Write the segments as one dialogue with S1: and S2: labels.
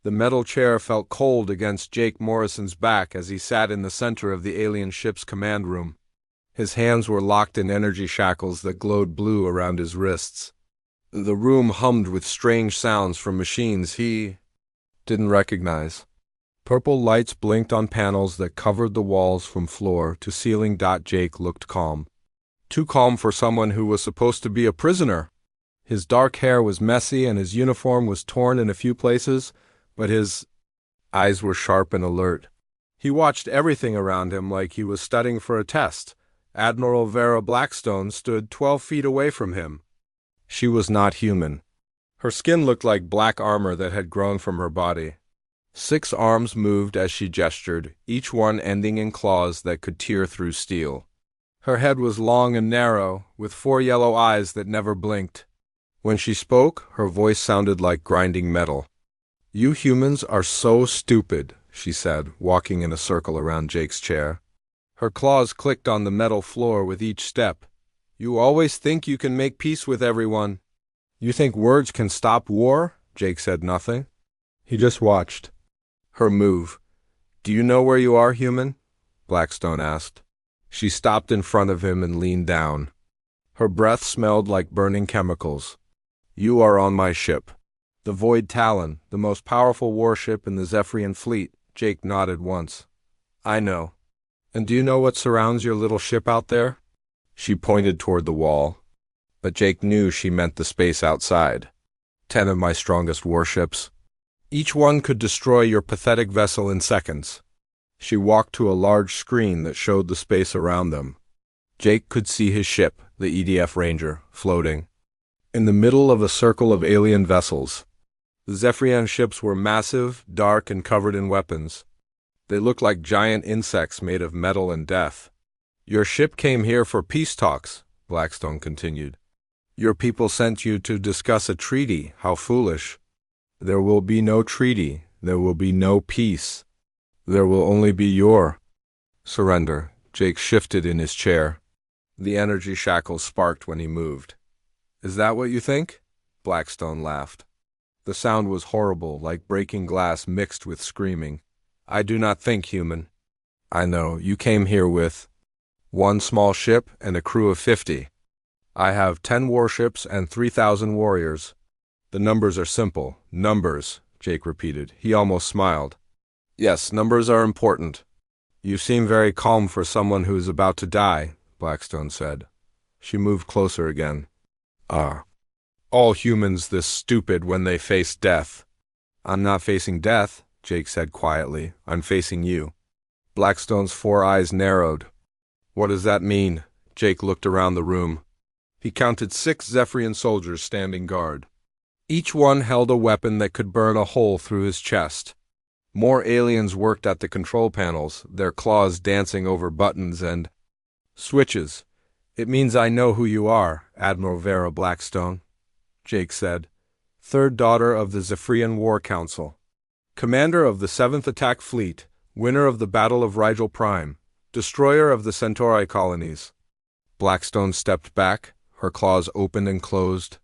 S1: The metal chair felt cold against Jake Morrison's back as he sat in the center of the alien ship's command room. His hands were locked in energy shackles that glowed blue around his wrists. The room hummed with strange sounds from machines he didn't recognize. Purple lights blinked on panels that covered the walls from floor to ceiling. Jake looked calm. Too calm for someone who was supposed to be a prisoner. His dark hair was messy and his uniform was torn in a few places, but his eyes were sharp and alert. He watched everything around him like he was studying for a test. Admiral Vera Blackstone stood 12 feet away from him. She was not human. Her skin looked like black armor that had grown from her body. 6 arms moved as she gestured, each one ending in claws that could tear through steel. Her head was long and narrow, with 4 yellow eyes that never blinked. When she spoke, her voice sounded like grinding metal. "You humans are so stupid," she said, walking in a circle around Jake's chair. Her claws clicked on the metal floor with each step. "You always think you can make peace with everyone. You think words can stop war?" Jake said nothing. He just watched her move. "Do you know where you are, human?" Blackstone asked. She stopped in front of him and leaned down. Her breath smelled like burning chemicals. "You are on my ship. The Void Talon, the most powerful warship in the Zephyrian fleet." Jake nodded once. "I know. And do you know what surrounds your little ship out there?" She pointed toward the wall. But Jake knew she meant the space outside. 10 of my strongest warships. Each one could destroy your pathetic vessel in seconds. She walked to a large screen that showed the space around them. Jake could see his ship, the EDF Ranger, floating in the middle of a circle of alien vessels. The Zephyrian ships were massive, dark, and covered in weapons. They looked like giant insects made of metal and death. "Your ship came here for peace talks," Blackstone continued. "Your people sent you to discuss a treaty. How foolish. There will be no treaty. There will be no peace. There will only be your surrender." Jake shifted in his chair. The energy shackles sparked when he moved. "Is that what you think?" Blackstone laughed. The sound was horrible, like breaking glass mixed with screaming. "I do not think, human. I know, you came here with 1 small ship and a crew of 50. I have 10 warships and 3,000 warriors. The numbers are simple. Numbers," Jake repeated. He almost smiled. "Yes, numbers are important." "You seem very calm for someone who is about to die," Blackstone said. She moved closer again. All humans this stupid when they face death." "I'm not facing death," Jake said quietly. "I'm facing you." Blackstone's 4 eyes narrowed. "What does that mean?" Jake looked around the room. He counted 6 Zephyrian soldiers standing guard. Each one held a weapon that could burn a hole through his chest. More aliens worked at the control panels, their claws dancing over buttons and switches. "It means I know who you are, Admiral Vera Blackstone," Jake said. "3rd daughter of the Zephyrian War Council. Commander of the 7th Attack Fleet, winner of the Battle of Rigel Prime, destroyer of the Centauri colonies." Blackstone stepped back, her claws opened and closed.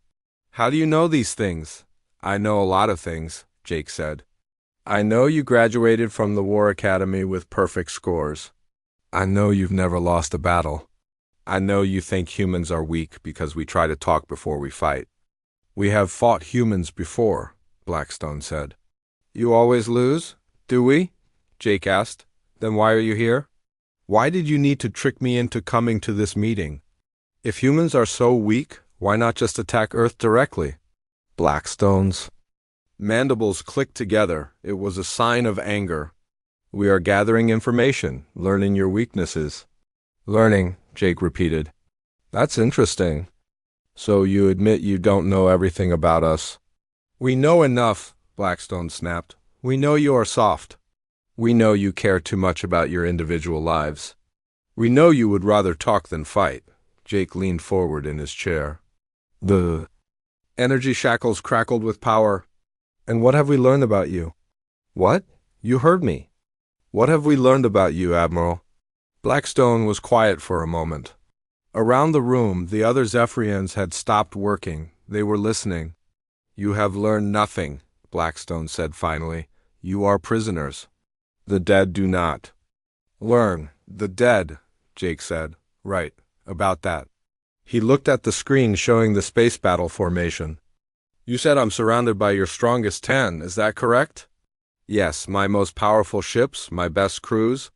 S1: "How do you know these things?" "I know a lot of things," Jake said. "I know you graduated from the War Academy with perfect scores. I know you've never lost a battle. I know you think humans are weak because we try to talk before we fight." "We have fought humans before," Blackstone said. "You always lose, do we?" Jake asked. "Then why are you here? Why did you need to trick me into coming to this meeting? If humans are so weak, why not just attack Earth directly?" Blackstone's mandibles clicked together. It was a sign of anger. "We are gathering information, learning your weaknesses." "Learning," Jake repeated. "That's interesting. So you admit you don't know everything about us?" "We know enough," Blackstone snapped. "We know you are soft. We know you care too much about your individual lives. We know you would rather talk than fight." Jake leaned forward in his chair. The energy shackles crackled with power. "And what have we learned about you?" "What? You heard me. What have we learned about you, Admiral?" Blackstone was quiet for a moment. Around the room, the other Zephyrians had stopped working. They were listening. "You have learned nothing," Blackstone said finally. You are prisoners. The dead do not. Learn. The dead, Jake said. Right, about that. He looked at the screen showing the space battle formation. You said I'm surrounded by your strongest 10, is that correct? Yes, my most powerful ships, my best crews,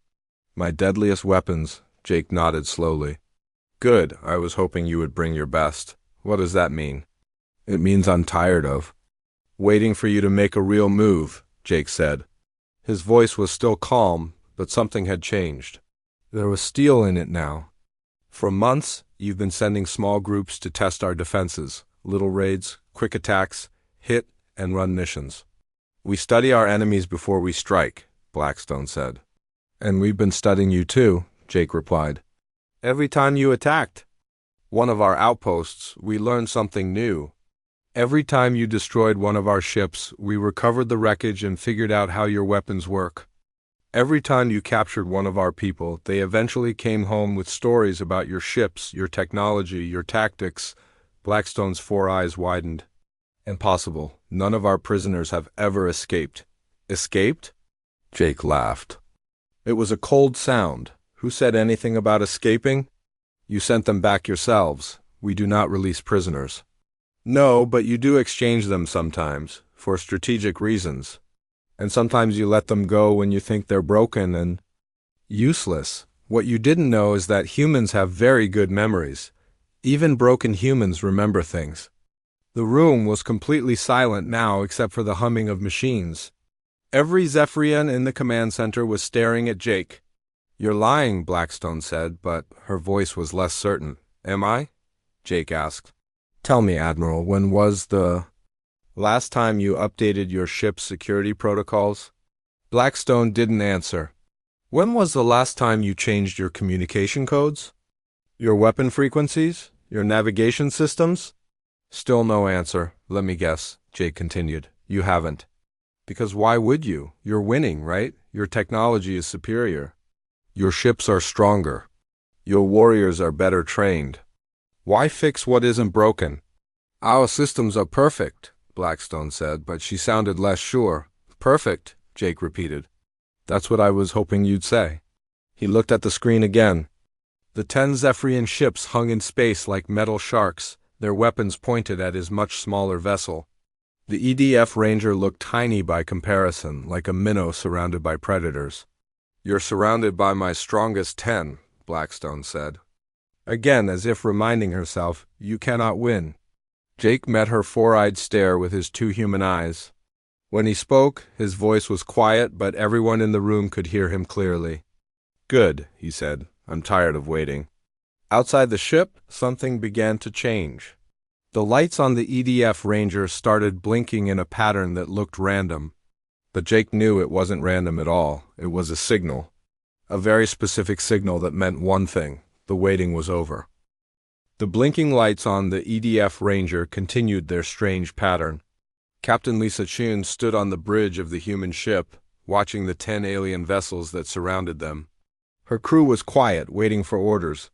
S1: my deadliest weapons, Jake nodded slowly. Good, I was hoping you would bring your best. What does that mean? It means I'm tired of waiting for you to make a real move, Jake said. His voice was still calm, but something had changed. There was steel in it now. For months, you've been sending small groups to test our defenses, little raids, quick attacks, hit and run missions. We study our enemies before we strike, Blackstone said. And we've been studying you too, Jake replied. Every time you attacked one of our outposts, we learned something new. Every time you destroyed one of our ships, we recovered the wreckage and figured out how your weapons work. Every time you captured one of our people, they eventually came home with stories about your ships, your technology, your tactics. Blackstone's 4 eyes widened. Impossible. None of our prisoners have ever escaped. Escaped? Jake laughed. It was a cold sound. Who said anything about escaping? You sent them back yourselves. We do not release prisoners. No, but you do exchange them sometimes, for strategic reasons. And sometimes you let them go when you think they're broken and useless. What you didn't know is that humans have very good memories. Even broken humans remember things. The room was completely silent now except for the humming of machines. Every Zephyrian in the command center was staring at Jake. You're lying, Blackstone said, but her voice was less certain. Am I? Jake asked. Tell me, Admiral, when was the last time you updated your ship's security protocols? Blackstone didn't answer. When was the last time you changed your communication codes? Your weapon frequencies? Your navigation systems? Still no answer. Let me guess, Jake continued. You haven't. Because why would you? You're winning, right? Your technology is superior. Your ships are stronger. Your warriors are better trained. Why fix what isn't broken? Our systems are perfect, Blackstone said, but she sounded less sure. Perfect, Jake repeated. That's what I was hoping you'd say. He looked at the screen again. The 10 Zephyrian ships hung in space like metal sharks, their weapons pointed at his much smaller vessel. The EDF Ranger looked tiny by comparison, like a minnow surrounded by predators. You're surrounded by my strongest 10, Blackstone said. Again, as if reminding herself, you cannot win. Jake met her 4-eyed stare with his 2 human eyes. When he spoke, his voice was quiet, but everyone in the room could hear him clearly. Good, he said. I'm tired of waiting. Outside the ship, something began to change. The lights on the EDF Ranger started blinking in a pattern that looked random. But Jake knew it wasn't random at all. It was a signal. A very specific signal that meant one thing. The waiting was over. The blinking lights on the EDF Ranger continued their strange pattern. Captain Lisa Chun stood on the bridge of the human ship, watching the 10 alien vessels that surrounded them. Her crew was quiet, waiting for orders.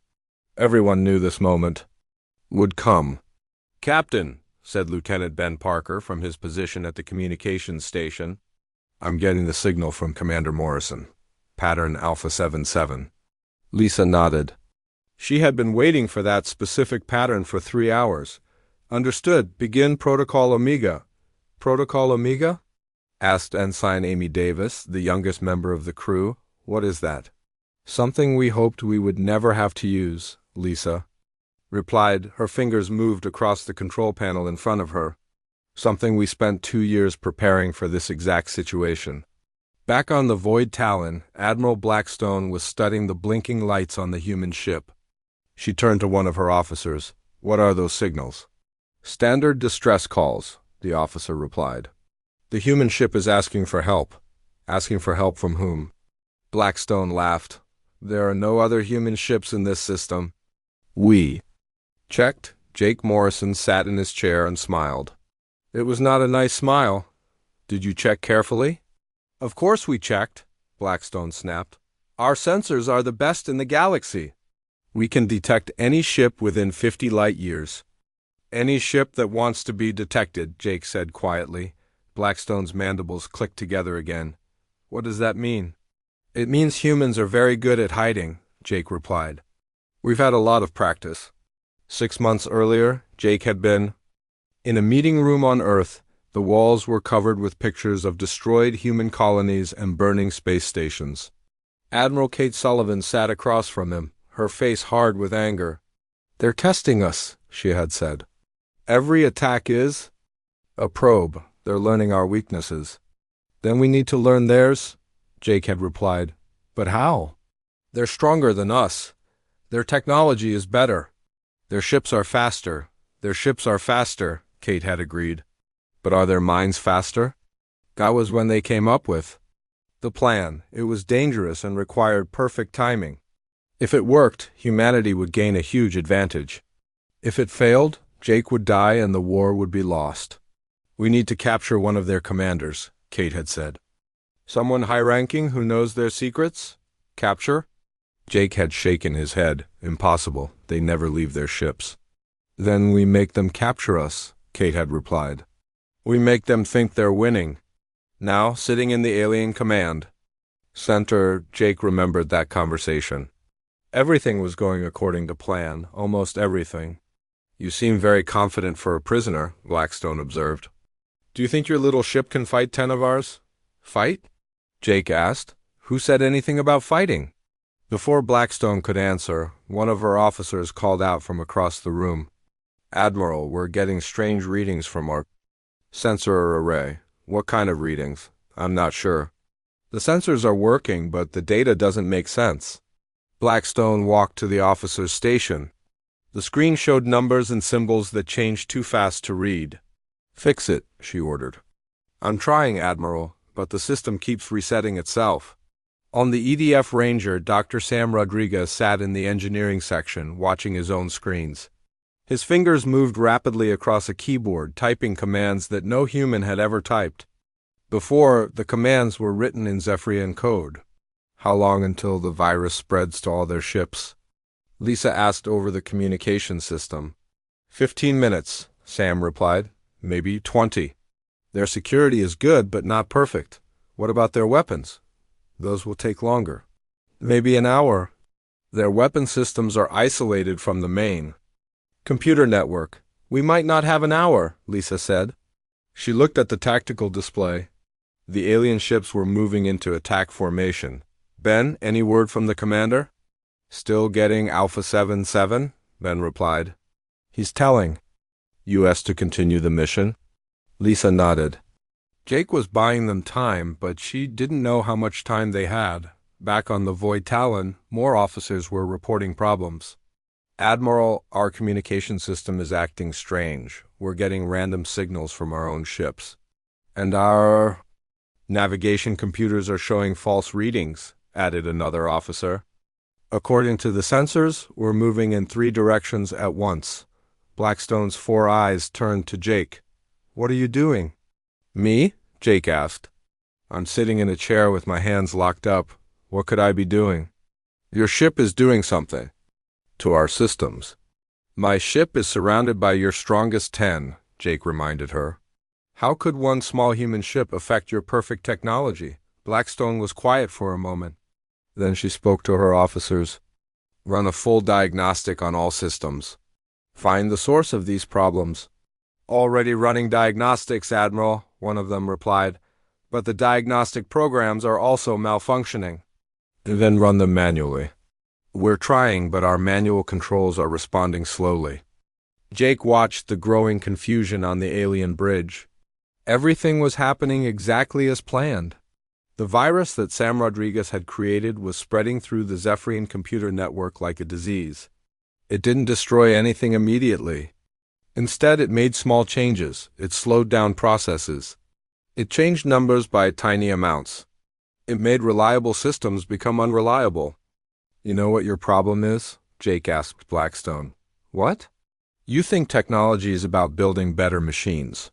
S1: Everyone knew this moment would come. Captain, said Lieutenant Ben Parker from his position at the communications station. I'm getting the signal from Commander Morrison. Pattern Alpha 77. Lisa nodded. She had been waiting for that specific pattern for 3 hours. Understood. Begin Protocol Omega. Protocol Omega? Asked Ensign Amy Davis, the youngest member of the crew. What is that? Something we hoped we would never have to use, Lisa replied. Her fingers moved across the control panel in front of her. Something we spent 2 years preparing for this exact situation. Back on the Void Talon, Admiral Blackstone was studying the blinking lights on the human ship. She turned to one of her officers. What are those signals? Standard distress calls, the officer replied. The human ship is asking for help. Asking for help from whom? Blackstone laughed. There are no other human ships in this system. We checked. Jake Morrison sat in his chair and smiled. It was not a nice smile. Did you check carefully? Of course we checked, Blackstone snapped. Our sensors are the best in the galaxy. We can detect any ship within 50 light years. Any ship that wants to be detected, Jake said quietly. Blackstone's mandibles clicked together again. What does that mean? It means humans are very good at hiding, Jake replied. We've had a lot of practice. 6 months earlier, Jake had been in a meeting room on Earth. The walls were covered with pictures of destroyed human colonies and burning space stations. Admiral Kate Sullivan sat across from him, her face hard with anger. They're testing us, she had said. Every attack is a probe. They're learning our weaknesses. Then we need to learn theirs, Jake had replied. But how? They're stronger than us. Their technology is better. Their ships are faster. Their ships are faster, Kate had agreed. But are their minds faster? That was when they came up with the plan. It was dangerous and required perfect timing. If it worked, humanity would gain a huge advantage. If it failed, Jake would die and the war would be lost. We need to capture one of their commanders, Kate had said. Someone high-ranking who knows their secrets? Capture? Jake had shaken his head. Impossible. They never leave their ships. Then we make them capture us, Kate had replied. We make them think they're winning. Now, sitting in the alien command center, Jake remembered that conversation. Everything was going according to plan, almost everything. You seem very confident for a prisoner, Blackstone observed. Do you think your little ship can fight 10 of ours? Fight? Jake asked. Who said anything about fighting? Before Blackstone could answer, one of her officers called out from across the room. Admiral, we're getting strange readings from our sensor array. What kind of readings? I'm not sure. The sensors are working, but the data doesn't make sense. Blackstone walked to the officer's station. The screen showed numbers and symbols that changed too fast to read. Fix it, she ordered. I'm trying, Admiral, but the system keeps resetting itself. On the EDF Ranger, Dr. Sam Rodriguez sat in the engineering section, watching his own screens. His fingers moved rapidly across a keyboard, typing commands that no human had ever typed. Before, the commands were written in Zephyrian code. How long until the virus spreads to all their ships? Lisa asked over the communication system. 15 minutes, Sam replied. Maybe 20. Their security is good, but not perfect. What about their weapons? Those will take longer. Maybe an hour. Their weapon systems are isolated from the main computer network. We might not have an hour, Lisa said. She looked at the tactical display. The alien ships were moving into attack formation. Ben, any word from the commander? Still getting Alpha 7-7, Ben replied. He's telling U.S. to continue the mission. Lisa nodded. Jake was buying them time, but she didn't know how much time they had. Back on the Void Talon, more officers were reporting problems. Admiral, our communication system is acting strange. We're getting random signals from our own ships. And our navigation computers are showing false readings, added another officer. According to the sensors, we're moving in 3 directions at once. Blackstone's 4 eyes turned to Jake. What are you doing? Me? Jake asked. I'm sitting in a chair with my hands locked up. What could I be doing? Your ship is doing something to our systems. My ship is surrounded by your strongest 10, Jake reminded her. How could one small human ship affect your perfect technology? Blackstone was quiet for a moment. Then she spoke to her officers. Run a full diagnostic on all systems. Find the source of these problems. Already running diagnostics, Admiral, one of them replied. But the diagnostic programs are also malfunctioning. Then run them manually. We're trying, but our manual controls are responding slowly. Jake watched the growing confusion on the alien bridge. Everything was happening exactly as planned. The virus that Sam Rodriguez had created was spreading through the Zephyrian computer network like a disease. It didn't destroy anything immediately. Instead, it made small changes. It slowed down processes. It changed numbers by tiny amounts. It made reliable systems become unreliable. You know what your problem is? Jake asked Blackstone. What? You think technology is about building better machines.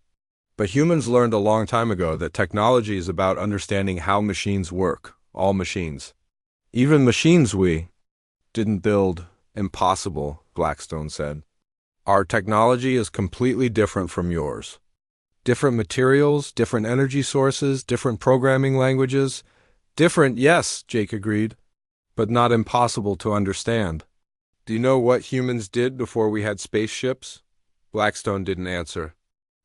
S1: But humans learned a long time ago that technology is about understanding how machines work, all machines. Even machines we didn't build. Impossible, Blackstone said. Our technology is completely different from yours. Different materials, different energy sources, different programming languages. Different, yes, Jake agreed, but not impossible to understand. Do you know what humans did before we had spaceships? Blackstone didn't answer.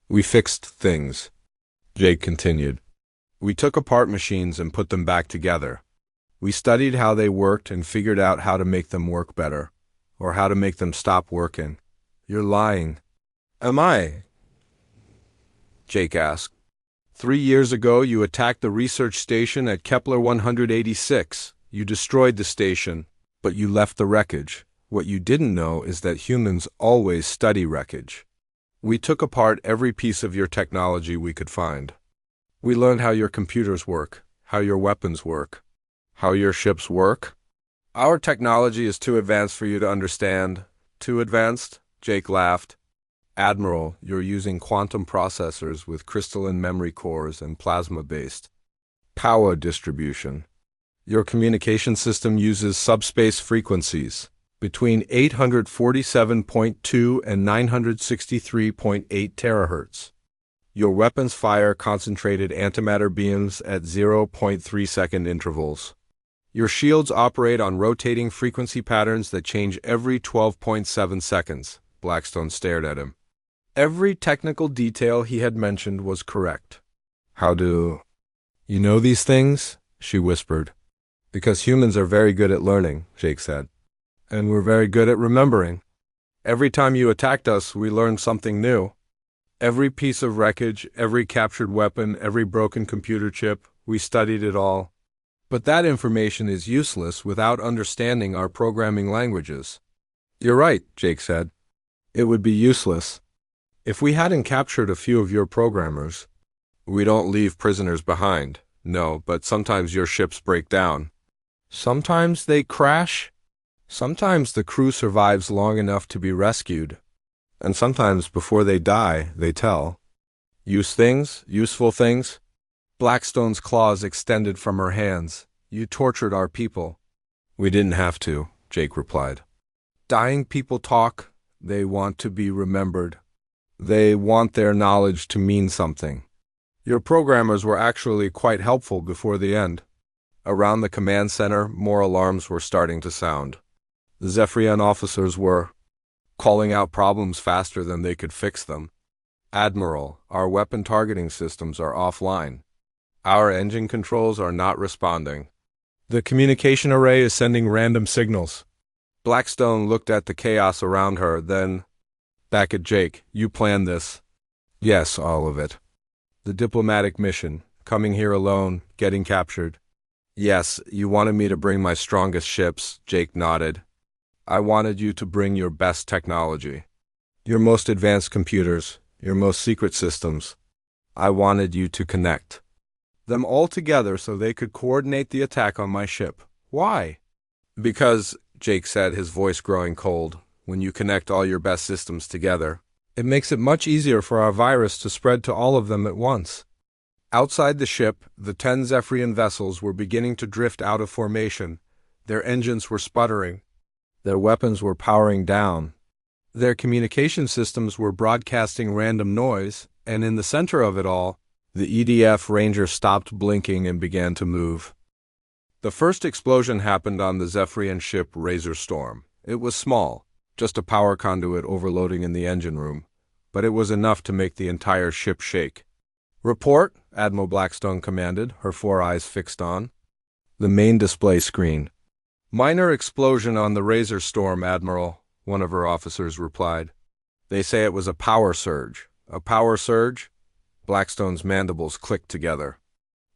S1: We fixed things, Jake continued. We took apart machines and put them back together. We studied how they worked and figured out how to make them work better, or how to make them stop working. You're lying. Am I? Jake asked. 3 years ago, you attacked the research station at Kepler 186. You destroyed the station, but you left the wreckage. What you didn't know is that humans always study wreckage. We took apart every piece of your technology we could find. We learned how your computers work, how your weapons work, how your ships work. Our technology is too advanced for you to understand. Too advanced? Jake laughed. Admiral, you're using quantum processors with crystalline memory cores and plasma-based power distribution. Your communication system uses subspace frequencies between 847.2 and 963.8 terahertz. Your weapons fire concentrated antimatter beams at 0.3-second intervals. Your shields operate on rotating frequency patterns that change every 12.7 seconds. Blackstone stared at him. Every technical detail he had mentioned was correct. How do you know these things? She whispered. Because humans are very good at learning, Jake said. And we're very good at remembering. Every time you attacked us, we learned something new. Every piece of wreckage, every captured weapon, every broken computer chip, we studied it all. But that information is useless without understanding our programming languages. You're right, Jake said. It would be useless. If we hadn't captured a few of your programmers, we don't leave prisoners behind. No, but sometimes your ships break down. Sometimes they crash. Sometimes the crew survives long enough to be rescued. And sometimes before they die, they tell. Useful things. Blackstone's claws extended from her hands. You tortured our people. We didn't have to, Jake replied. Dying people talk. They want to be remembered. They want their knowledge to mean something. Your programmers were actually quite helpful before the end. Around the command center, more alarms were starting to sound. The Zephyrian officers were calling out problems faster than they could fix them. Admiral, our weapon targeting systems are offline. Our engine controls are not responding. The communication array is sending random signals. Blackstone looked at the chaos around her, then back at Jake. You planned this. Yes, all of it. The diplomatic mission, coming here alone, getting captured. Yes, you wanted me to bring my strongest ships, Jake nodded. I wanted you to bring your best technology. Your most advanced computers, your most secret systems. I wanted you to connect them all together so they could coordinate the attack on my ship. Why? Because, Jake said, his voice growing cold, when you connect all your best systems together, it makes it much easier for our virus to spread to all of them at once. Outside the ship, the 10 Zephyrian vessels were beginning to drift out of formation. Their engines were sputtering. Their weapons were powering down. Their communication systems were broadcasting random noise, and in the center of it all, the EDF Ranger stopped blinking and began to move. The first explosion happened on the Zephyrian ship Razor Storm. It was small, just a power conduit overloading in the engine room, but it was enough to make the entire ship shake. Report, Admiral Blackstone commanded, her 4 eyes fixed on the main display screen. Minor explosion on the Razor Storm, Admiral, one of her officers replied. They say it was a power surge. A power surge? Blackstone's mandibles clicked together.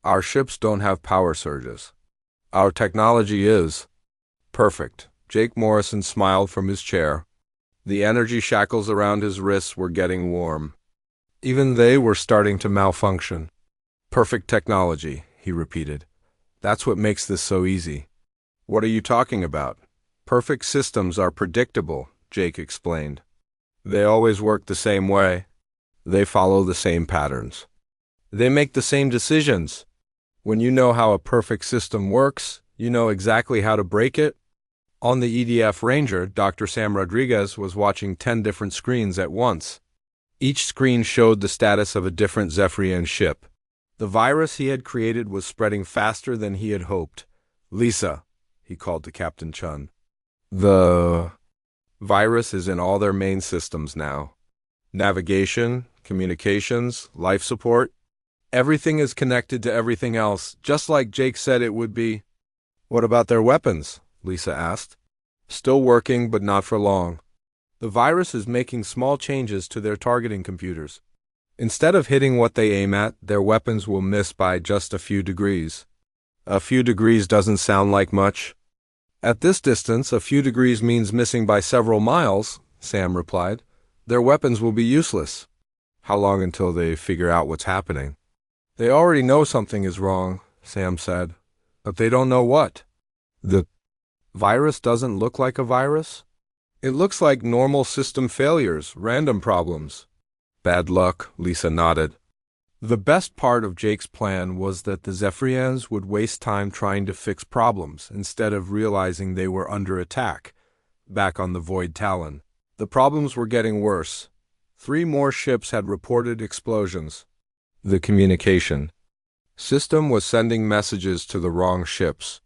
S1: Our ships don't have power surges. Our technology is perfect. Jake Morrison smiled from his chair. The energy shackles around his wrists were getting warm. Even they were starting to malfunction. Perfect technology, he repeated. That's what makes this so easy. What are you talking about? Perfect systems are predictable, Jake explained. They always work the same way. They follow the same patterns. They make the same decisions. When you know how a perfect system works, you know exactly how to break it. On the EDF Ranger, Dr. Sam Rodriguez was watching 10 different screens at once. Each screen showed the status of a different Zephyrian ship. The virus he had created was spreading faster than he had hoped. "Lisa," he called to Captain Chun. "The virus is in all their main systems now. Navigation, communications, life support. Everything is connected to everything else, just like Jake said it would be." "What about their weapons?" Lisa asked. "Still working, but not for long. The virus is making small changes to their targeting computers. Instead of hitting what they aim at, their weapons will miss by just a few degrees." "A few degrees doesn't sound like much." "At this distance, a few degrees means missing by several miles," Sam replied. "Their weapons will be useless." "How long until they figure out what's happening?" "They already know something is wrong," Sam said. "But they don't know what." "The virus doesn't look like a virus? It looks like normal system failures, random problems." "Bad luck," Lisa nodded. The best part of Jake's plan was that the Zephyrians would waste time trying to fix problems instead of realizing they were under attack. Back on the Void Talon, the problems were getting worse. 3 more ships had reported explosions. The communication system was sending messages to the wrong ships.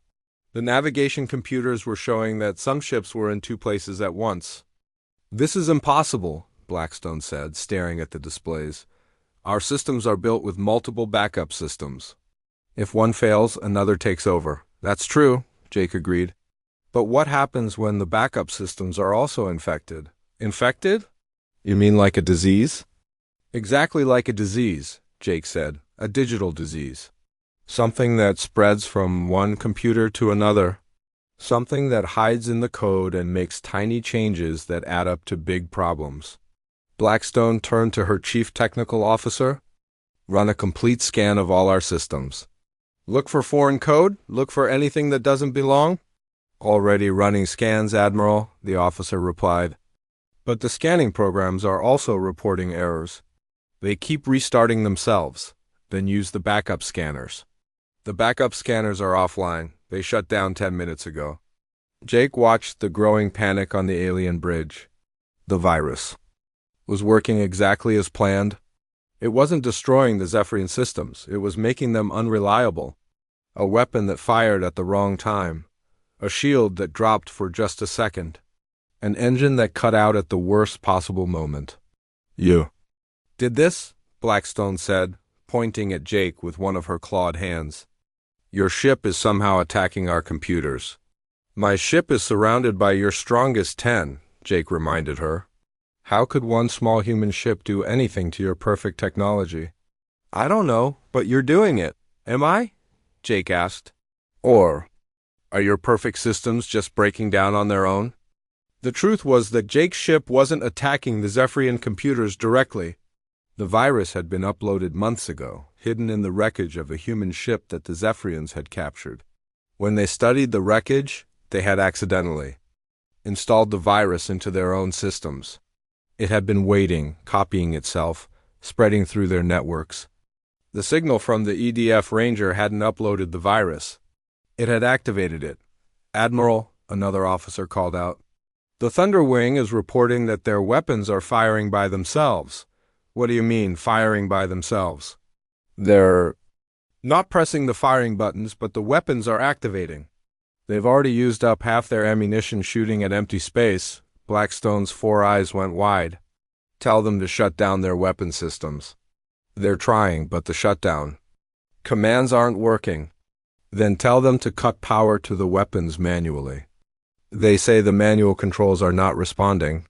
S1: The navigation computers were showing that some ships were in 2 places at once. "This is impossible," Blackstone said, staring at the displays. "Our systems are built with multiple backup systems. If one fails, another takes over." "That's true," Jake agreed. "But what happens when the backup systems are also infected?" "Infected? You mean like a disease?" "Exactly like a disease," Jake said. "A digital disease. Something that spreads from one computer to another. Something that hides in the code and makes tiny changes that add up to big problems." Blackstone turned to her chief technical officer. "Run a complete scan of all our systems. Look for foreign code. Look for anything that doesn't belong." "Already running scans, Admiral," the officer replied. "But the scanning programs are also reporting errors. They keep restarting themselves, then use the backup scanners." "The backup scanners are offline. They shut down 10 minutes ago." Jake watched the growing panic on the alien bridge. The virus was working exactly as planned. It wasn't destroying the Zephyrian systems. It was making them unreliable. A weapon that fired at the wrong time. A shield that dropped for just a second. An engine that cut out at the worst possible moment. "You did this?" Blackstone said, pointing at Jake with one of her clawed hands. "Your ship is somehow attacking our computers." "My ship is surrounded by your strongest 10, Jake reminded her. "How could one small human ship do anything to your perfect technology?" "I don't know, but you're doing it. Am I?" Jake asked. "Or are your perfect systems just breaking down on their own?" The truth was that Jake's ship wasn't attacking the Zephyrian computers directly. The virus had been uploaded months ago, hidden in the wreckage of a human ship that the Zephyrians had captured. When they studied the wreckage, they had accidentally installed the virus into their own systems. It had been waiting, copying itself, spreading through their networks. The signal from the EDF Ranger hadn't uploaded the virus. It had activated it. "Admiral," another officer called out. "The Thunderwing is reporting that their weapons are firing by themselves." "What do you mean, firing by themselves?" "They're not pressing the firing buttons, but the weapons are activating. They've already used up half their ammunition shooting at empty space." Blackstone's 4 eyes went wide. "Tell them to shut down their weapon systems." "They're trying, but the shutdown commands aren't working." "Then tell them to cut power to the weapons manually." "They say the manual controls are not responding."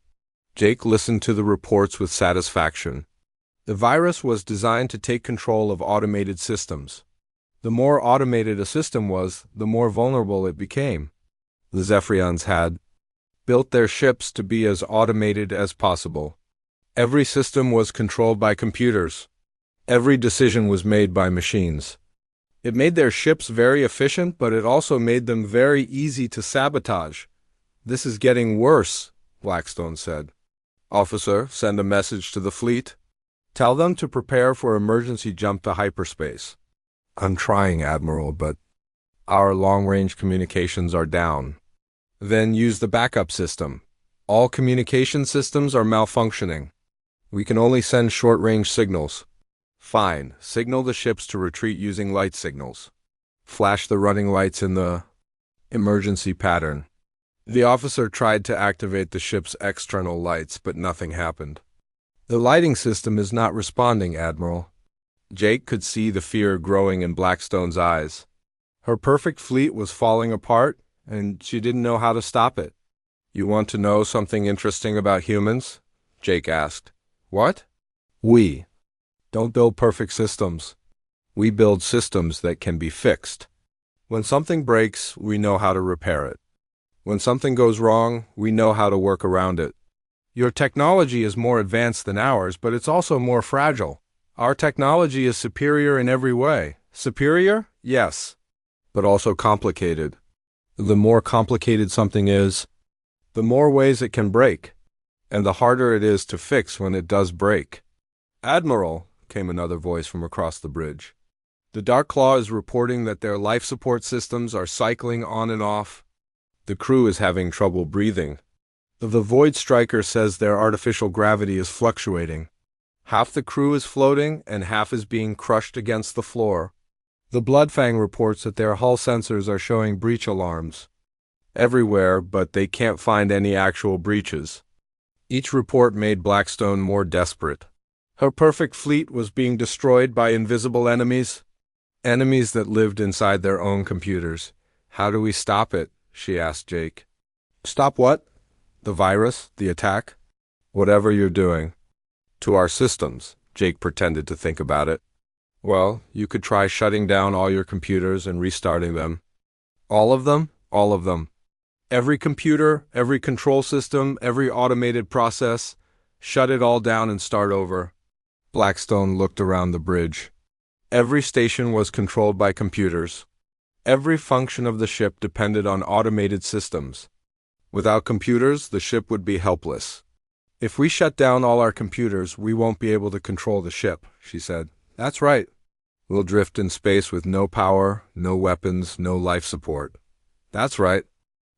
S1: Jake listened to the reports with satisfaction. The virus was designed to take control of automated systems. The more automated a system was, the more vulnerable it became. The Zephyrians had built their ships to be as automated as possible. Every system was controlled by computers. Every decision was made by machines. It made their ships very efficient, but it also made them very easy to sabotage. "This is getting worse," Blackstone said. "Officer, send a message to the fleet. Tell them to prepare for emergency jump to hyperspace." "I'm trying, Admiral, but our long-range communications are down." "Then use the backup system. All communication systems are malfunctioning." We can only send short-range signals. Fine, signal the ships to retreat using light signals. Flash the running lights in the emergency pattern. The officer tried to activate the ship's external lights, but nothing happened. The lighting system is not responding, Admiral. Jake could see the fear growing in Blackstone's eyes. Her perfect fleet was falling apart, and she didn't know how to stop it. You want to know something interesting about humans? Jake asked. What? We don't build perfect systems. We build systems that can be fixed. When something breaks, we know how to repair it. When something goes wrong, we know how to work around it. Your technology is more advanced than ours, but it's also more fragile. Our technology is superior in every way. Superior? Yes. But also complicated. The more complicated something is, the more ways it can break, and the harder it is to fix when it does break. Admiral, came another voice from across the bridge. The Dark Claw is reporting that their life support systems are cycling on and off. The crew is having trouble breathing. The Void Striker says their artificial gravity is fluctuating. Half the crew is floating and half is being crushed against the floor. The Bloodfang reports that their hull sensors are showing breach alarms everywhere, but they can't find any actual breaches. Each report made Blackstone more desperate. Her perfect fleet was being destroyed by invisible enemies. Enemies that lived inside their own computers. How do we stop it? She asked Jake. Stop what? The virus? The attack? Whatever you're doing. To our systems, Jake pretended to think about it. Well, you could try shutting down all your computers and restarting them. All of them? All of them. Every computer, every control system, every automated process. Shut it all down and start over. Blackstone looked around the bridge. Every station was controlled by computers. Every function of the ship depended on automated systems. Without computers, the ship would be helpless. If we shut down all our computers, we won't be able to control the ship, she said. That's right. We'll drift in space with no power, no weapons, no life support. That's right.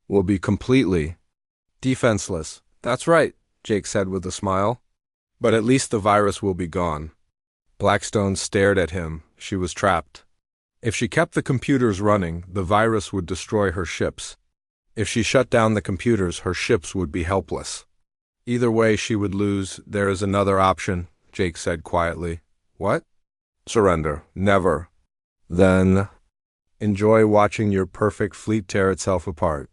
S1: We'll be completely defenseless. That's right, Jake said with a smile. But at least the virus will be gone. Blackstone stared at him. She was trapped. If she kept the computers running, the virus would destroy her ships. If she shut down the computers, her ships would be helpless. Either way, she would lose. There is another option, Jake said quietly. What? Surrender. Never. Then enjoy watching your perfect fleet tear itself apart.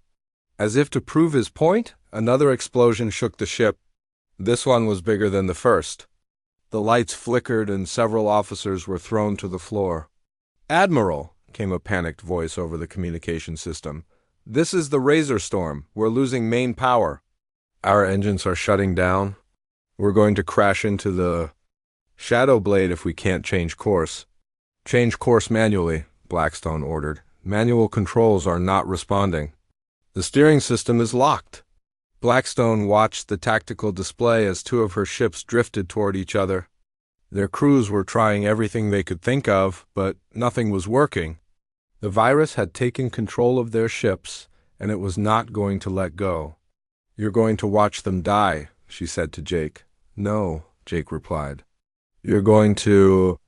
S1: As if to prove his point, another explosion shook the ship. This one was bigger than the first. The lights flickered and several officers were thrown to the floor. Admiral, came a panicked voice over the communication system. This is the Razor Storm. We're losing main power. Our engines are shutting down. We're going to crash into the Shadow Blade if we can't change course. Change course manually, Blackstone ordered. Manual controls are not responding. The steering system is locked. Blackstone watched the tactical display as two of her ships drifted toward each other. Their crews were trying everything they could think of, but nothing was working. The virus had taken control of their ships, and it was not going to let go. You're going to watch them die, she said to Jake. No, Jake replied. You're going to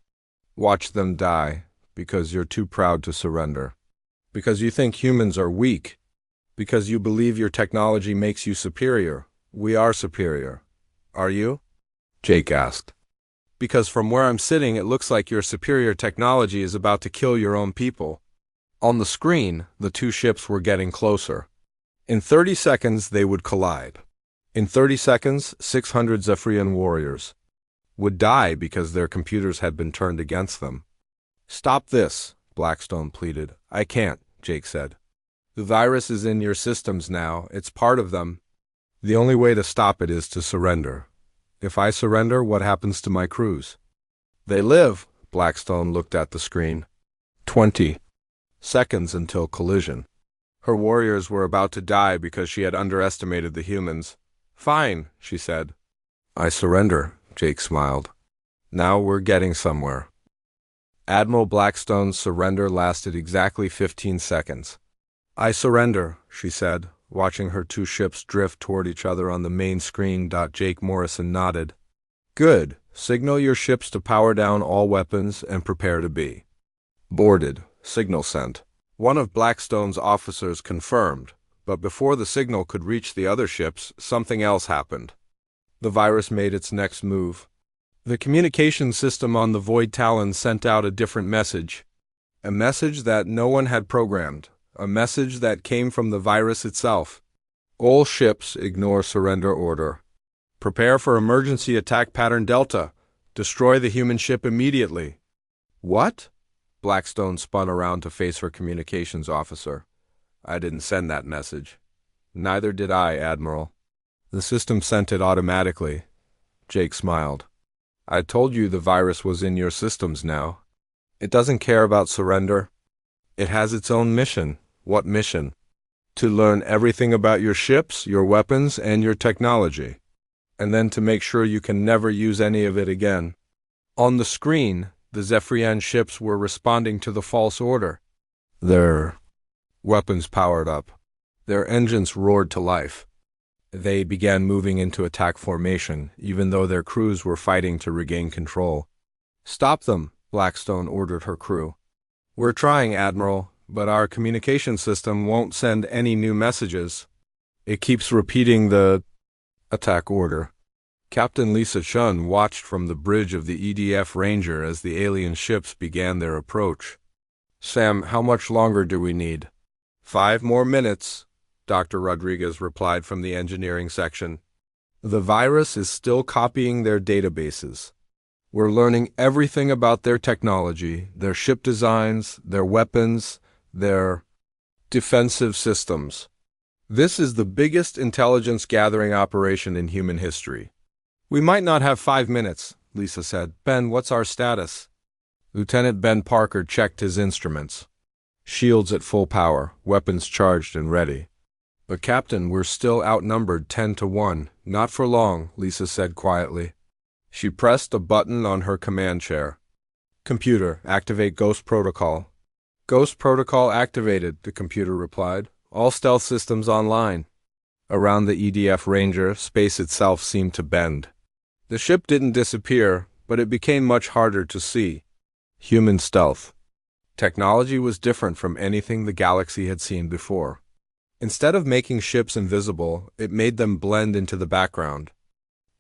S1: watch them die because you're too proud to surrender. Because you think humans are weak. Because you believe your technology makes you superior. We are superior. Are you? Jake asked. Because from where I'm sitting, it looks like your superior technology is about to kill your own people. On the screen, the two ships were getting closer. In 30 seconds, they would collide. In 30 seconds, 600 Zephyrian warriors would die because their computers had been turned against them. Stop this, Blackstone pleaded. I can't, Jake said. The virus is in your systems now. It's part of them. The only way to stop it is to surrender. If I surrender, what happens to my crews? They live, Blackstone looked at the screen. 20 seconds until collision. Her warriors were about to die because she had underestimated the humans. Fine, she said. I surrender, Jake smiled. Now we're getting somewhere. Admiral Blackstone's surrender lasted exactly 15 seconds. I surrender, she said, watching her two ships drift toward each other on the main screen. Jake Morrison nodded. Good. Signal your ships to power down all weapons and prepare to be boarded. Signal sent. One of Blackstone's officers confirmed, but before the signal could reach the other ships, something else happened. The virus made its next move. The communication system on the Void Talon sent out a different message. A message that no one had programmed. A message that came from the virus itself. All ships ignore surrender order. Prepare for emergency attack pattern Delta. Destroy the human ship immediately. What? Blackstone spun around to face her communications officer. I didn't send that message. Neither did I, Admiral. The system sent it automatically. Jake smiled. I told you the virus was in your systems now. It doesn't care about surrender. It has its own mission. What mission? To learn everything about your ships, your weapons, and your technology. And then to make sure you can never use any of it again. On the screen, the Zephyrian ships were responding to the false order. Their weapons powered up. Their engines roared to life. They began moving into attack formation, even though their crews were fighting to regain control. Stop them, Blackstone ordered her crew. We're trying, Admiral, but our communication system won't send any new messages. It keeps repeating the attack order. Captain Lisa Chun watched from the bridge of the EDF Ranger as the alien ships began their approach. Sam, how much longer do we need? 5 more minutes, Dr. Rodriguez replied from the engineering section. The virus is still copying their databases. We're learning everything about their technology, their ship designs, their weapons, their defensive systems. This is the biggest intelligence gathering operation in human history. We might not have 5 minutes, Lisa said. Ben, what's our status? Lieutenant Ben Parker checked his instruments. Shields at full power, weapons charged and ready. But Captain, we're still outnumbered 10-1. Not for long, Lisa said quietly. She pressed a button on her command chair. Computer, activate Ghost Protocol. Ghost Protocol activated, the computer replied. All stealth systems online. Around the EDF Ranger, space itself seemed to bend. The ship didn't disappear, but it became much harder to see. Human stealth. Technology was different from anything the galaxy had seen before. Instead of making ships invisible, it made them blend into the background.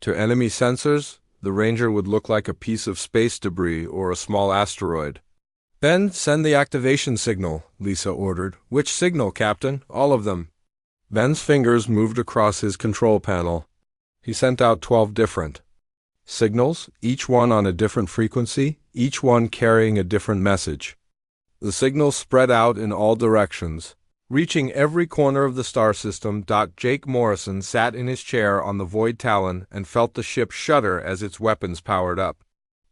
S1: To enemy sensors, the Ranger would look like a piece of space debris or a small asteroid. Ben, send the activation signal, Lisa ordered. Which signal, Captain? All of them. Ben's fingers moved across his control panel. He sent out 12 different signals, each one on a different frequency, each one carrying a different message. The signals spread out in all directions, reaching every corner of the star system. Jake Morrison sat in his chair on the Void Talon and felt the ship shudder as its weapons powered up.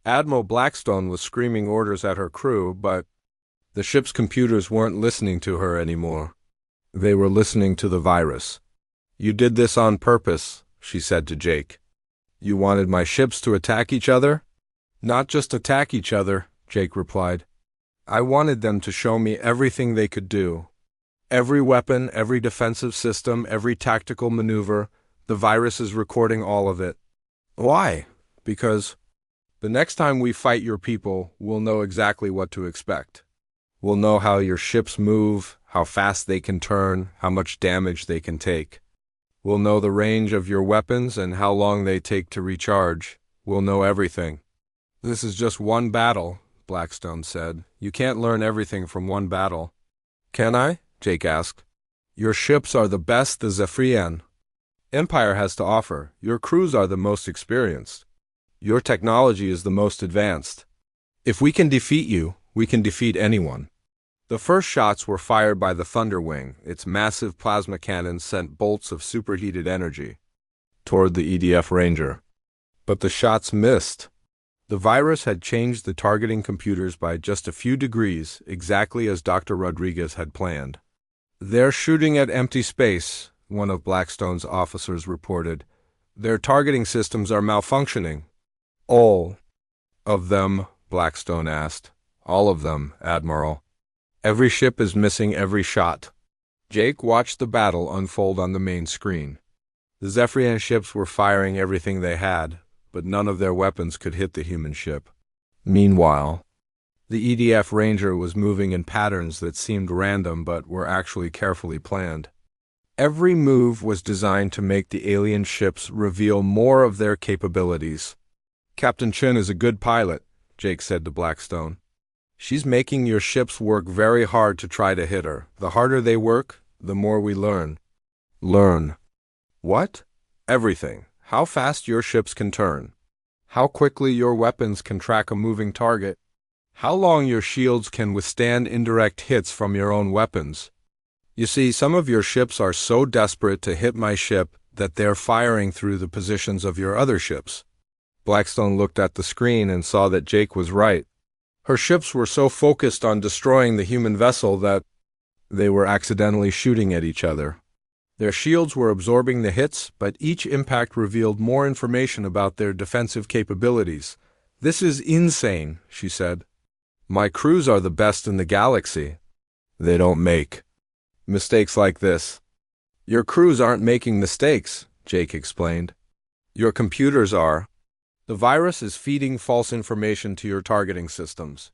S1: Admiral Blackstone was screaming orders at her crew, but the ship's computers weren't listening to her anymore. They were listening to the virus. You did this on purpose, she said to Jake. You wanted my ships to attack each other? Not just attack each other, Jake replied. I wanted them to show me everything they could do. Every weapon, every defensive system, every tactical maneuver, the virus is recording all of it. Why? Because the next time we fight your people, we'll know exactly what to expect. We'll know how your ships move, how fast they can turn, how much damage they can take. We'll know the range of your weapons and how long they take to recharge. We'll know everything. This is just one battle, Blackstone said. You can't learn everything from one battle. Can I? Jake asked. Your ships are the best the Zephyrian Empire has to offer. Your crews are the most experienced. Your technology is the most advanced. If we can defeat you, we can defeat anyone. The first shots were fired by the Thunderwing. Its massive plasma cannons sent bolts of superheated energy toward the EDF Ranger. But the shots missed. The virus had changed the targeting computers by just a few degrees, exactly as Dr. Rodriguez had planned. They're shooting at empty space, one of Blackstone's officers reported. Their targeting systems are malfunctioning. All of them, Blackstone asked. All of them, Admiral. Every ship is missing every shot. Jake watched the battle unfold on the main screen. The Zephyrian ships were firing everything they had, but none of their weapons could hit the human ship. Meanwhile, the EDF Ranger was moving in patterns that seemed random but were actually carefully planned. Every move was designed to make the alien ships reveal more of their capabilities. "Captain Chin is a good pilot," Jake said to Blackstone. "She's making your ships work very hard to try to hit her. The harder they work, the more we learn." "Learn? What?" "Everything. How fast your ships can turn. How quickly your weapons can track a moving target. How long your shields can withstand indirect hits from your own weapons. You see, some of your ships are so desperate to hit my ship that they're firing through the positions of your other ships." Blackstone looked at the screen and saw that Jake was right. Her ships were so focused on destroying the human vessel that they were accidentally shooting at each other. Their shields were absorbing the hits, but each impact revealed more information about their defensive capabilities. "This is insane," she said. "My crews are the best in the galaxy. They don't make mistakes like this." "Your crews aren't making mistakes," Jake explained. "Your computers are. The virus is feeding false information to your targeting systems.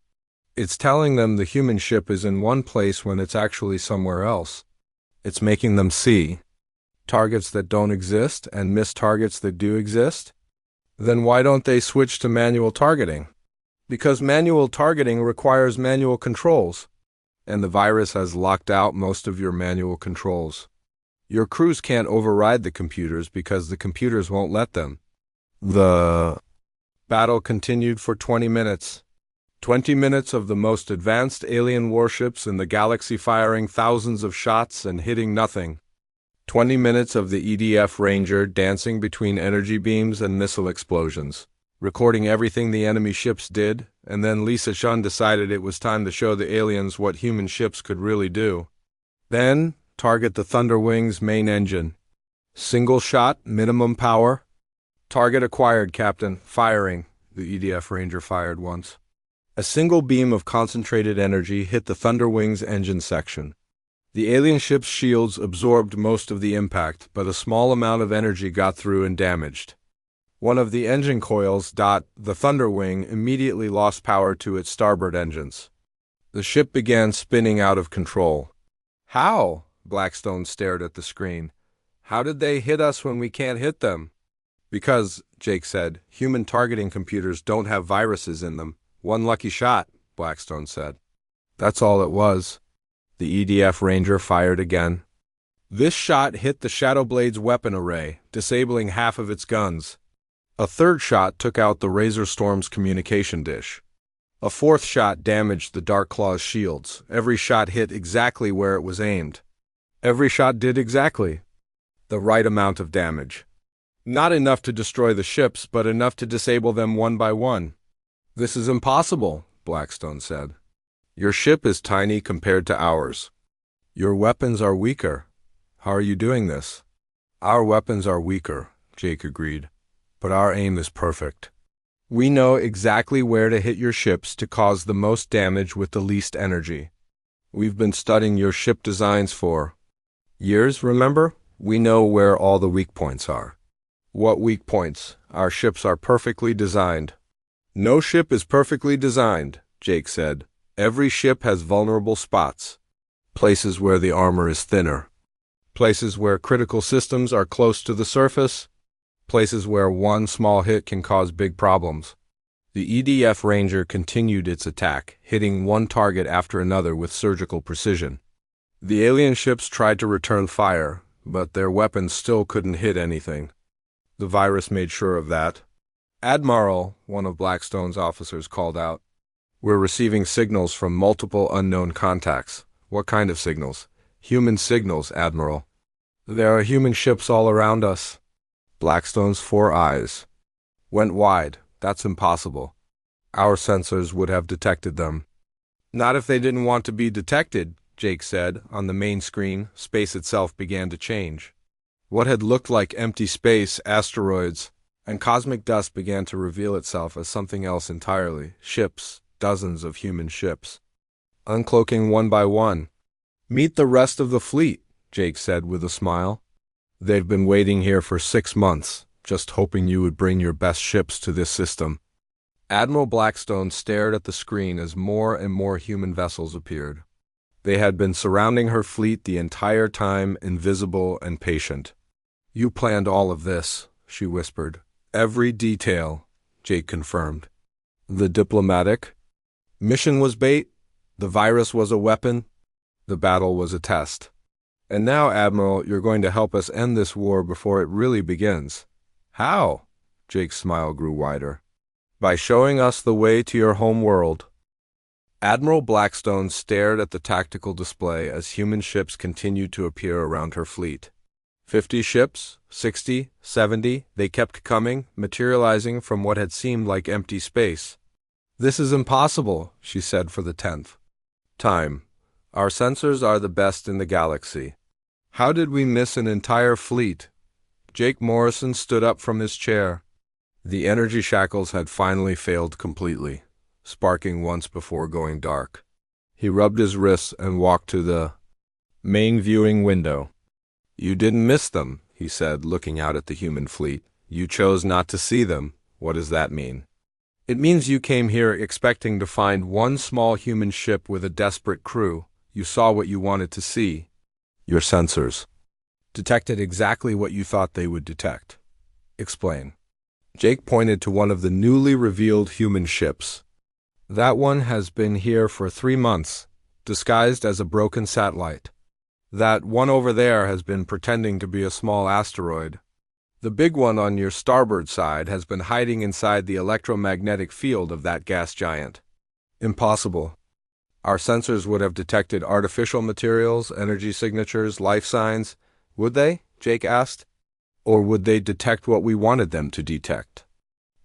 S1: It's telling them the human ship is in one place when it's actually somewhere else. It's making them see targets that don't exist and miss targets that do exist. Then why don't they switch to manual targeting? Because manual targeting requires manual controls, and the virus has locked out most of your manual controls. Your crews can't override the computers because the computers won't let them." The battle continued for 20 minutes. 20 minutes of the most advanced alien warships in the galaxy firing thousands of shots and hitting nothing. 20 minutes of the EDF Ranger dancing between energy beams and missile explosions, recording everything the enemy ships did, and then Lisa Shun decided it was time to show the aliens what human ships could really do. "Then, target the Thunderwing's main engine. Single shot, minimum power." "Target acquired, Captain. Firing," the EDF Ranger fired once. A single beam of concentrated energy hit the Thunderwing's engine section. The alien ship's shields absorbed most of the impact, but a small amount of energy got through and damaged one of the engine coils. The Thunderwing immediately lost power to its starboard engines. The ship began spinning out of control. "How?" Blackstone stared at the screen. "How did they hit us when we can't hit them?" "Because," Jake said, "human targeting computers don't have viruses in them. One lucky shot," Blackstone said. "That's all it was." The EDF Ranger fired again. This shot hit the Shadowblade's weapon array, disabling half of its guns. A third shot took out the Razor Storm's communication dish. A fourth shot damaged the Darkclaw's shields. Every shot hit exactly where it was aimed. Every shot did exactly the right amount of damage. Not enough to destroy the ships, but enough to disable them one by one. "This is impossible," Blackstone said. "Your ship is tiny compared to ours. Your weapons are weaker. How are you doing this?" "Our weapons are weaker," Jake agreed, "but our aim is perfect. We know exactly where to hit your ships to cause the most damage with the least energy. We've been studying your ship designs for years, remember? We know where all the weak points are." "What weak points? Our ships are perfectly designed." "No ship is perfectly designed," Jake said. "Every ship has vulnerable spots. Places where the armor is thinner. Places where critical systems are close to the surface. Places where one small hit can cause big problems." The EDF Ranger continued its attack, hitting one target after another with surgical precision. The alien ships tried to return fire, but their weapons still couldn't hit anything. The virus made sure of that. "Admiral," one of Blackstone's officers called out. "We're receiving signals from multiple unknown contacts." "What kind of signals?" "Human signals, Admiral." "There are human ships all around us." Blackstone's 4 eyes went wide. "That's impossible. Our sensors would have detected them." "Not if they didn't want to be detected," Jake said. On the main screen, space itself began to change. What had looked like empty space, asteroids, and cosmic dust began to reveal itself as something else entirely. Ships, dozens of human ships, uncloaking one by one. "Meet the rest of the fleet," Jake said with a smile. "They've been waiting here for 6 months. Just hoping you would bring your best ships to this system. Admiral Blackstone stared at the screen as more and more human vessels appeared. They had been surrounding her fleet the entire time, invisible and patient. You planned all of this, she whispered. Every detail, Jake confirmed. The diplomatic mission was bait, the virus was a weapon, the battle was a test. And now, Admiral, you're going to help us end this war before it really begins. How? Jake's smile grew wider. By showing us the way to your home world. Admiral Blackstone stared at the tactical display as human ships continued to appear around her fleet. 50 ships, 60, 70, they kept coming, materializing from what had seemed like empty space. This is impossible, she said for the 10th time. Our sensors are the best in the galaxy. How did we miss an entire fleet? Jake Morrison stood up from his chair. The energy shackles had finally failed completely, sparking once before going dark. He rubbed his wrists and walked to the main viewing window. You didn't miss them, he said, looking out at the human fleet. You chose not to see them. What does that mean? It means you came here expecting to find one small human ship with a desperate crew. You saw what you wanted to see. Your sensors detected exactly what you thought they would detect. Explain. Jake pointed to one of the newly revealed human ships. That one has been here for 3 months, disguised as a broken satellite. That one over there has been pretending to be a small asteroid. The big one on your starboard side has been hiding inside the electromagnetic field of that gas giant. Impossible. Our sensors would have detected artificial materials, energy signatures, life signs. Would they? Jake asked. Or would they detect what we wanted them to detect?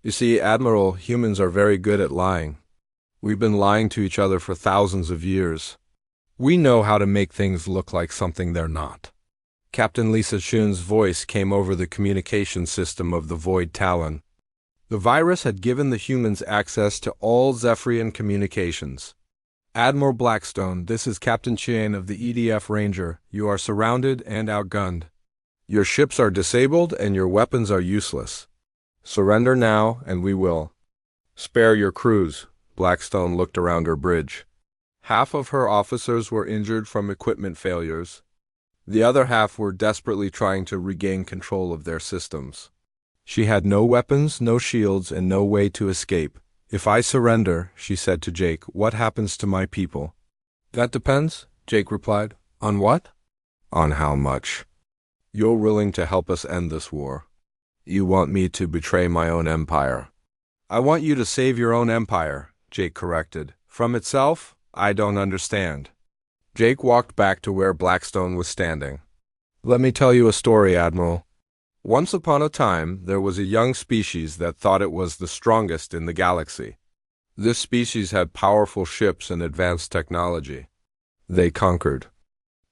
S1: You see, Admiral, humans are very good at lying. We've been lying to each other for thousands of years. We know how to make things look like something they're not. Captain Lisa Shun's voice came over the communication system of the Void Talon. The virus had given the humans access to all Zephyrian communications. Admiral Blackstone, this is Captain Chien of the EDF Ranger. You are surrounded and outgunned. Your ships are disabled and your weapons are useless. Surrender now, and we will. Spare your crews. Blackstone looked around her bridge. Half of her officers were injured from equipment failures. The other half were desperately trying to regain control of their systems. She had no weapons, no shields, and no way to escape. If I surrender, she said to Jake, what happens to my people? That depends, Jake replied. On what? On how much. You're willing to help us end this war. You want me to betray my own empire. I want you to save your own empire, Jake corrected. From itself, I don't understand. Jake walked back to where Blackstone was standing. Let me tell you a story, Admiral. Once upon a time, there was a young species that thought it was the strongest in the galaxy. This species had powerful ships and advanced technology. They conquered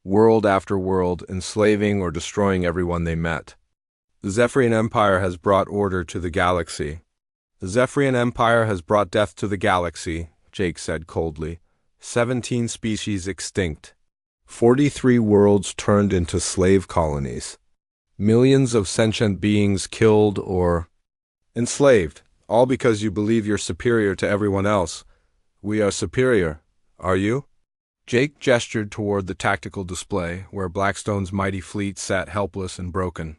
S1: world after world, enslaving or destroying everyone they met. The Zephyrian Empire has brought order to the galaxy. The Zephyrian Empire has brought death to the galaxy, Jake said coldly. 17 species extinct. 43 worlds turned into slave colonies. Millions of sentient beings killed or enslaved, all because you believe you're superior to everyone else. We are superior. Are you? Jake gestured toward the tactical display, where Blackstone's mighty fleet sat helpless and broken.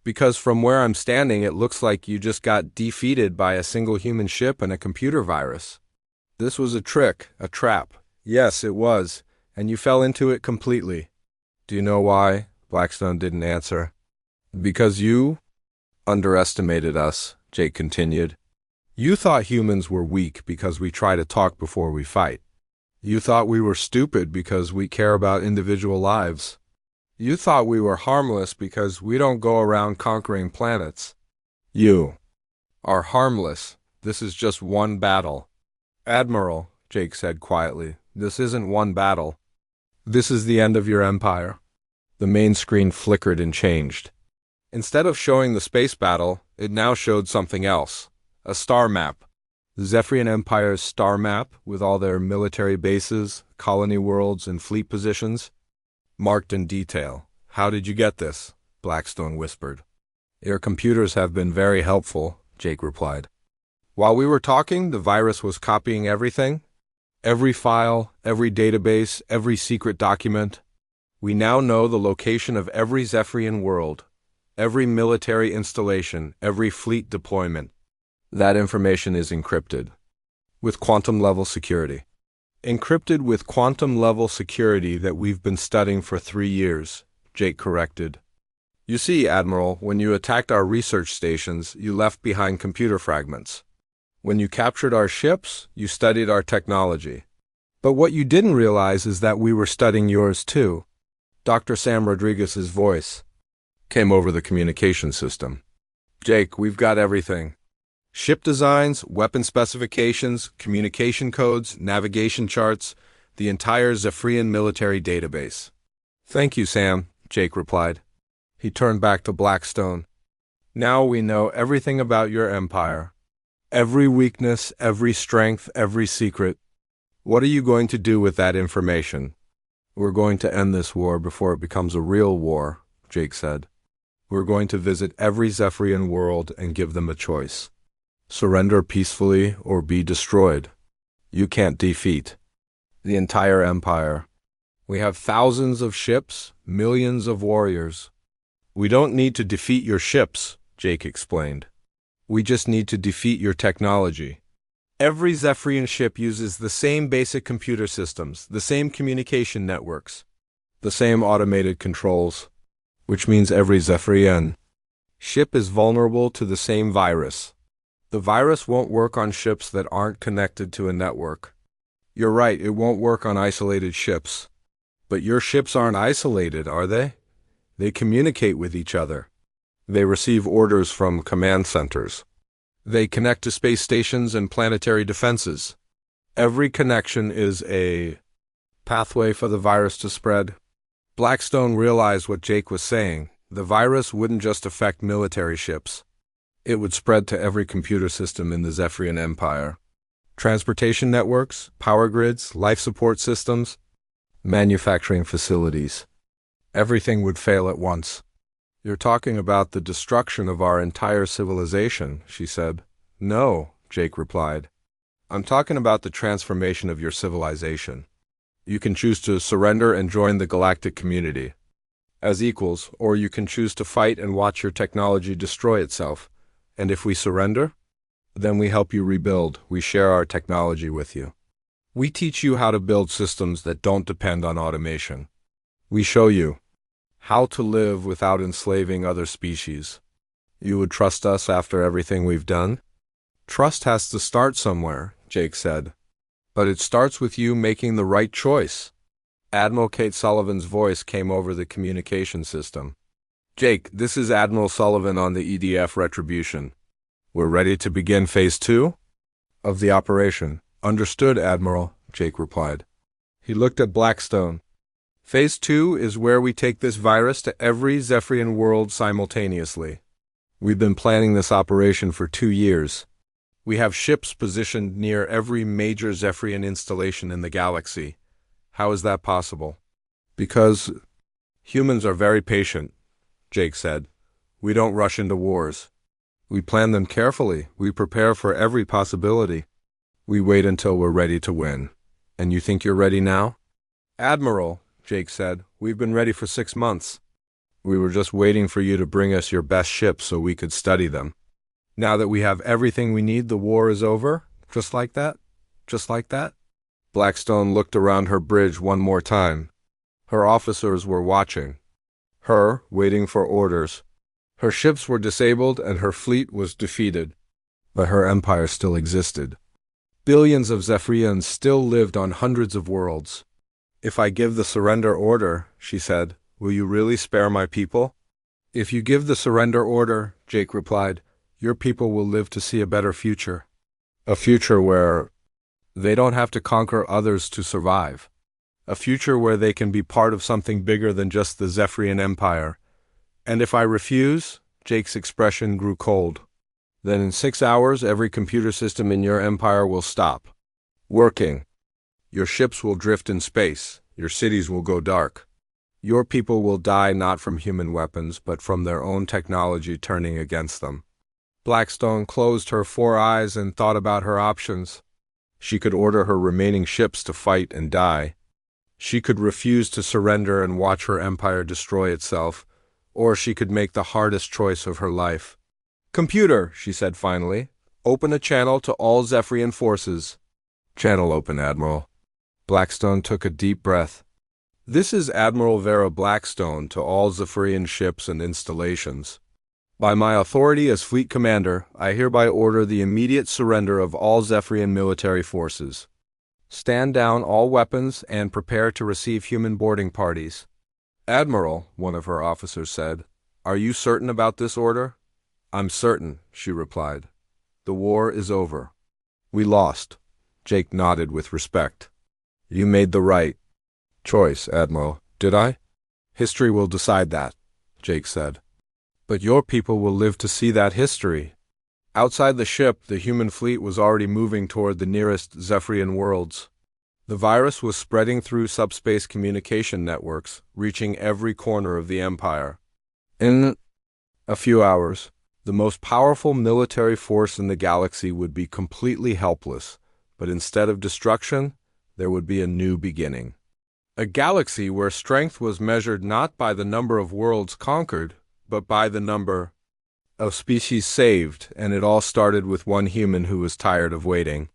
S1: Because from where I'm standing, it looks like you just got defeated by a single human ship and a computer virus. This was a trick, a trap. Yes, it was, and you fell into it completely. Do you know why? Blackstone didn't answer. Because you underestimated us, Jake continued. You thought humans were weak because we try to talk before we fight. You thought we were stupid because we care about individual lives. You thought we were harmless because we don't go around conquering planets. You are harmless. This is just one battle. Admiral, Jake said quietly, this isn't one battle. This is the end of your empire. The main screen flickered and changed. Instead of showing the space battle, it now showed something else. A star map. The Zephyrian Empire's star map, with all their military bases, colony worlds, and fleet positions, marked in detail. How did you get this? Blackstone whispered. Your computers have been very helpful, Jake replied. While we were talking, the virus was copying everything. Every file, every database, every secret document. We now know the location of every Zephyrian world, every military installation, every fleet deployment. That information is encrypted with quantum-level security. Encrypted with quantum-level security that we've been studying for 3 years, Jake corrected. You see, Admiral, when you attacked our research stations, you left behind computer fragments. When you captured our ships, you studied our technology. But what you didn't realize is that we were studying yours too. Dr. Sam Rodriguez's voice came over the communication system. Jake, we've got everything. Ship designs, weapon specifications, communication codes, navigation charts, the entire Zephyrian military database. Thank you, Sam, Jake replied. He turned back to Blackstone. Now we know everything about your empire. Every weakness, every strength, every secret. What are you going to do with that information? We're going to end this war before it becomes a real war, Jake said. We're going to visit every Zephyrian world and give them a choice. Surrender peacefully or be destroyed. You can't defeat the entire empire. We have thousands of ships, millions of warriors. We don't need to defeat your ships, Jake explained. We just need to defeat your technology. Every Zephyrian ship uses the same basic computer systems, the same communication networks, the same automated controls, which means every Zephyrian ship is vulnerable to the same virus. The virus won't work on ships that aren't connected to a network. You're right, it won't work on isolated ships. But your ships aren't isolated, are they? They communicate with each other. They receive orders from command centers. They connect to space stations and planetary defenses. Every connection is a pathway for the virus to spread. Blackstone realized what Jake was saying. The virus wouldn't just affect military ships. It would spread to every computer system in the Zephyrian Empire. Transportation networks, power grids, life support systems, manufacturing facilities. Everything would fail at once. You're talking about the destruction of our entire civilization, she said. No, Jake replied. I'm talking about the transformation of your civilization. You can choose to surrender and join the galactic community as equals, or you can choose to fight and watch your technology destroy itself. And if we surrender, then we help you rebuild. We share our technology with you. We teach you how to build systems that don't depend on automation. We show you how to live without enslaving other species. You would trust us after everything we've done? Trust has to start somewhere, Jake said. But it starts with you making the right choice. Admiral Kate Sullivan's voice came over the communication system. Jake, this is Admiral Sullivan on the EDF Retribution. We're ready to begin Phase 2 of the operation. Understood, Admiral, Jake replied. He looked at Blackstone. Phase 2 is where we take this virus to every Zephyrian world simultaneously. We've been planning this operation for 2 years. We have ships positioned near every major Zephyrian installation in the galaxy. How is that possible? Because humans are very patient, Jake said. We don't rush into wars. We plan them carefully. We prepare for every possibility. We wait until we're ready to win. And you think you're ready now? Admiral, Jake said, we've been ready for 6 months. We were just waiting for you to bring us your best ships so we could study them. Now that we have everything we need, the war is over? Just like that? Just like that? Blackstone looked around her bridge one more time. Her officers were watching. Her, waiting for orders. Her ships were disabled and her fleet was defeated. But her empire still existed. Billions of Zephyrians still lived on hundreds of worlds. If I give the surrender order, she said, will you really spare my people? If you give the surrender order, Jake replied, your people will live to see a better future. A future where they don't have to conquer others to survive. A future where they can be part of something bigger than just the Zephyrian Empire. And if I refuse, Jake's expression grew cold. Then in 6 hours, every computer system in your empire will stop working. Your ships will drift in space. Your cities will go dark. Your people will die not from human weapons, but from their own technology turning against them. Blackstone closed her 4 eyes and thought about her options. She could order her remaining ships to fight and die. She could refuse to surrender and watch her empire destroy itself, or she could make the hardest choice of her life. "Computer," she said finally, "open a channel to all Zephyrian forces." "Channel open, Admiral." Blackstone took a deep breath. "This is Admiral Vera Blackstone to all Zephyrian ships and installations. By my authority as fleet commander, I hereby order the immediate surrender of all Zephyrian military forces. Stand down all weapons and prepare to receive human boarding parties." "Admiral," one of her officers said, "are you certain about this order?" "I'm certain," she replied. "The war is over. We lost." Jake nodded with respect. "You made the right choice, Admiral, did I?" "History will decide that," Jake said. "But your people will live to see that history." Outside the ship, the human fleet was already moving toward the nearest Zephyrian worlds. The virus was spreading through subspace communication networks, reaching every corner of the Empire. In a few hours, the most powerful military force in the galaxy would be completely helpless, but instead of destruction, there would be a new beginning. A galaxy where strength was measured not by the number of worlds conquered, but by the number of species saved, and it all started with one human who was tired of waiting.